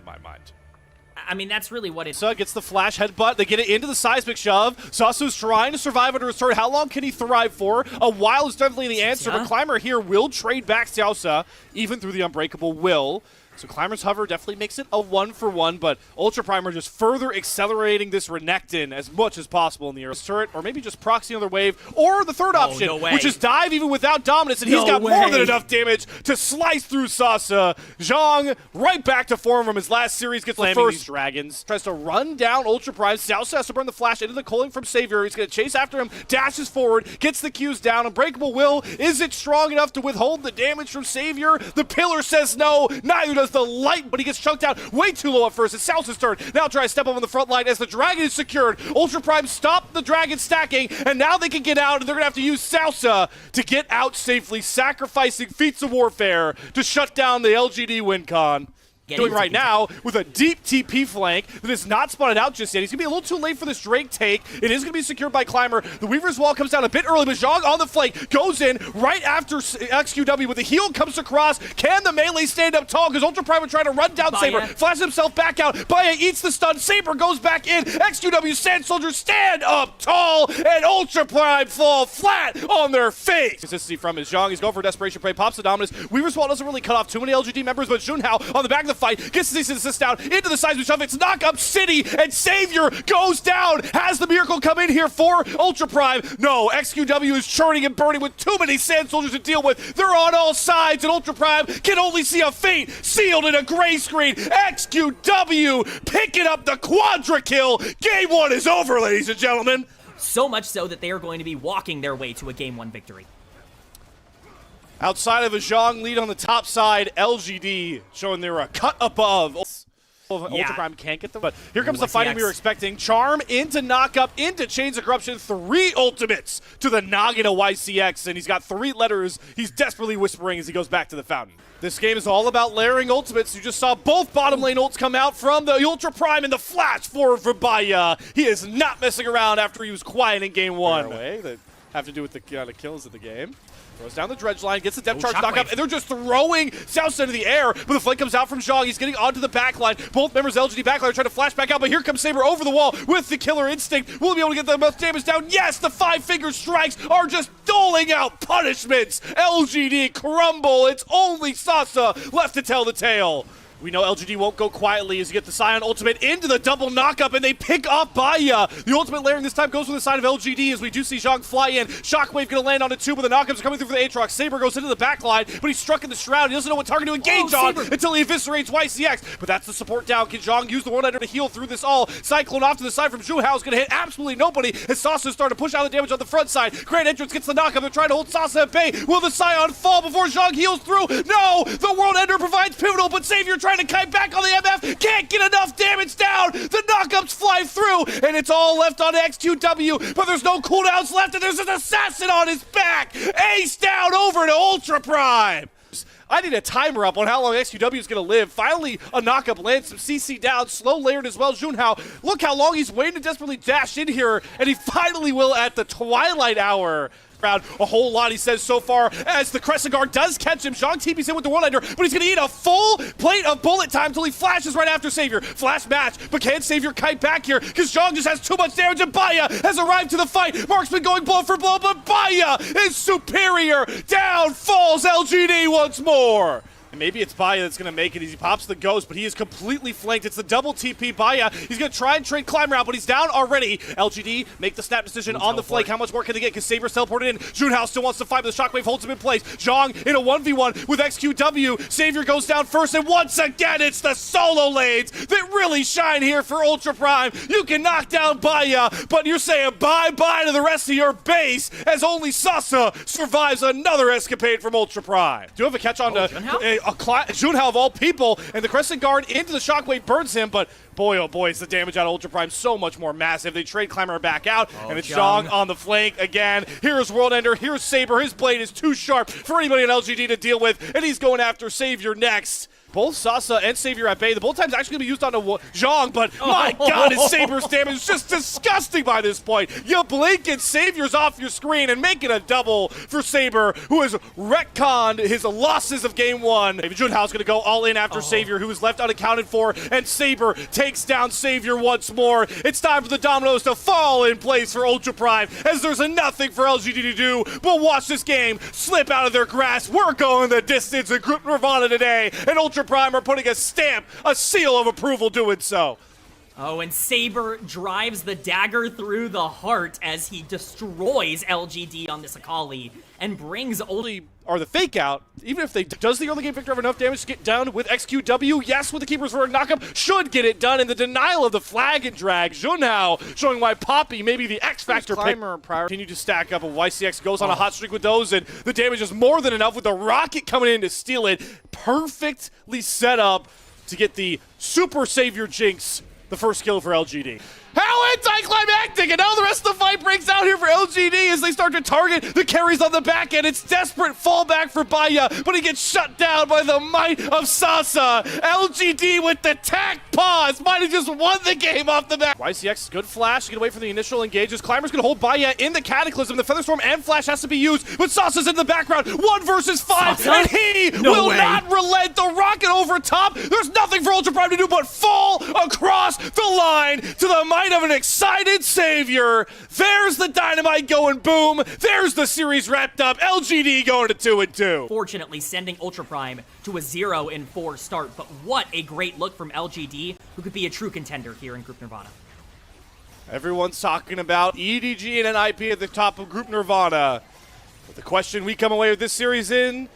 my mind. I mean, that's really what it's... So gets the flash headbutt. They get it into the seismic shove. Sasu's trying to survive under his turret. How long can he thrive for? A while is definitely the answer, but Climber here will trade back Xiaosa, even through the Unbreakable will. So Climber's hover definitely makes it a 1-for-1, but Ultra Primer just further accelerating this Renekton as much as possible in the Earth's turret, or maybe just proxy another wave, or the third option, which is dive even without dominance, and he's got more than enough damage to slice through Sasa. Zhang right back to form from his last series, gets the first dragons. Tries to run down Ultra Prime. Xiaosa has to burn the flash into the culling from Savior. He's going to chase after him, dashes forward, gets the Qs down. Unbreakable will, is it strong enough to withhold the damage from Savior? The pillar says no, neither does the light, but he gets chunked out way too low at first. It's Xiaosa's turn. Now try to step up on the front line as the dragon is secured. Ultra Prime stopped the dragon stacking, and now they can get out, and they're going to have to use Xiaosa to get out safely, sacrificing feats of warfare to shut down the LGD win con. Doing right now with a deep TP flank that is not spotted out just yet. He's going to be a little too late for this Drake take. It is going to be secured by Climber. The Weaver's Wall comes down a bit early, but Zhang on the flank goes in right after XQW with the heal comes across. Can the melee stand up tall? Because Ultra Prime trying to run down Saber. Flashes himself back out. Baya eats the stun. Saber goes back in. XQW Sand Soldiers stand up tall, and Ultra Prime fall flat on their face. Consistency from his Zhang. He's going for a desperation play. Pops the dominance. Weaver's Wall doesn't really cut off too many LGD members, but Junhao on the back of the fight, gets the decent assist down into the seismic shove. It's knock up City, and Savior goes down. Has the miracle come in here for Ultra Prime? No, XQW is churning and burning with too many Sand Soldiers to deal with. They're on all sides, and Ultra Prime can only see a fate sealed in a gray screen. XQW picking up the quadra kill. Game 1 is over, ladies and gentlemen. So much so that they are going to be walking their way to a Game 1 victory. Outside of a Zhang lead on the top side, LGD showing they're a cut above. Ultra Prime can't get them, but here comes the fighting we were expecting. Charm into knock-up, into Chains of Corruption, 3 ultimates to the noggin of YCX, and he's got 3 letters he's desperately whispering as he goes back to the fountain. This game is all about layering ultimates. You just saw both bottom lane ults come out from the Ultra Prime and the flash forward for Baya. He is not messing around after he was quiet in Game 1. That have to do with the kind of kills of the game. Throws down the dredge line, gets the depth charge knock up, and they're just throwing Xiaosa into the air, but the flank comes out from Zhang. He's getting onto the back line. Both members of LGD back line are trying to flash back out, but here comes Saber over the wall with the killer instinct. Will he be able to get the most damage down? Yes, the 5-finger strikes are just doling out punishments. LGD crumble. It's only Sasa left to tell the tale. We know LGD won't go quietly as you get the Scion ultimate into the double knockup, and they pick off Baya. The ultimate layering this time goes from the side of LGD as we do see Zhang fly in. Shockwave going to land on it too, but the knockups are coming through for the Aatrox. Saber goes into the back line, but he's struck in the shroud. He doesn't know what target to engage on until he eviscerates YCX. But that's the support down. Can Zhang use the one-ender to heal through this all? Cyclone off to the side from Zhuhao is going to hit absolutely nobody as Sasa starting to push out the damage on the front side. Grand Entrance gets the knockup. They're trying to hold Sasa at bay. Will the Scion fall before Zhang heals through? No! The World Ender provides pivotal, but Savior trying to kite back on the MF, can't get enough damage down. The knockups fly through, and it's all left on XQW, but there's no cooldowns left, and there's an assassin on his back. Ace down over to Ultra Prime. I need a timer up on how long XQW is going to live. Finally, a knockup lands, some CC down, slow layered as well. Junhao, look how long he's waiting to desperately dash in here, and he finally will at the twilight hour. A whole lot, he says, so far, as the Crescent Guard does catch him. Zhang TP's in with the one-ender, but he's going to eat a full plate of bullet time until he flashes right after Savior. Flash match, but can Savior kite back here? Because Zhang just has too much damage, and Baya has arrived to the fight. Marksman going blow for blow, but Baya is superior. Down falls LGD once more. And maybe it's Baya that's going to make it as he pops the ghost, but he is completely flanked. It's the double TP Baya. He's going to try and trade Climber out, but he's down already. LGD make the snap decision on the flank. How much more can they get? Because Saber's teleported in. Junhao still wants to fight, but the Shockwave holds him in place. Zhang in a 1v1 with XQW. Savior goes down first, and once again, it's the solo lanes that really shine here for Ultra Prime. You can knock down Baya, but you're saying bye-bye to the rest of your base as only Sasa survives another escapade from Ultra Prime. Do you have a catch on to Junhao of all people, and the Crescent Guard into the Shockwave burns him, but boy, oh boy, is the damage out of Ultra Prime so much more massive. They trade Climber back out, and it's Zhang on the flank again. Here's World Ender, here's Saber. His blade is too sharp for anybody in LGD to deal with, and he's going after Savior next. Both Sasa and Savior at bay. The bullet time's actually going to be used on Zhang, but my God, his Saber's damage is just disgusting by this point. You blink and Savior's off your screen and make it a double for Saber, who has retconned his losses of game one. Junhao's going to go all in after Savior, who is left unaccounted for, and Saber takes down Savior once more. It's time for the dominoes to fall in place for Ultra Prime, as there's nothing for LGD to do but watch this game slip out of their grasp. We're going the distance in Group Nirvana today, and Ultra Prime are putting a stamp, a seal of approval doing so. Oh, and Saber drives the dagger through the heart as he destroys LGD on this Akali and brings Ulti or the fake out, even if they does the early game victor have enough damage to get down with XQW? Yes, with the keepers for a knockup, should get it done in the denial of the flag and drag. Junhao showing why Poppy may be the X Factor climber prior. Continue to stack up, and YCX goes on a hot streak with those, and the damage is more than enough with the rocket coming in to steal it. Perfectly set up to get the Super Savior Jinx, the first kill for LGD. How anticlimactic! And now the rest of the fight breaks out here for LGD as they start to target the carries on the back end. It's desperate fallback for Baya, but he gets shut down by the might of Sasa. LGD with the tack pause might have just won the game off the bat. YCX, good flash, get away from the initial engages. Climber's gonna hold Baya in the Cataclysm. The Featherstorm and flash has to be used, but Sasa's in the background. 1 versus 5, Sasa? and he will not relent. The rocket over top. There's nothing for Ultra Prime to do but fall across the line to the might of an excited Savior. There's the dynamite going boom. There's the series wrapped up. LGD going to 2-2. Fortunately, sending Ultra Prime to a 0-4 start, but what a great look from LGD, who could be a true contender here in Group Nirvana. Everyone's talking about EDG and NIP at the top of Group Nirvana. But the question we come away with this series in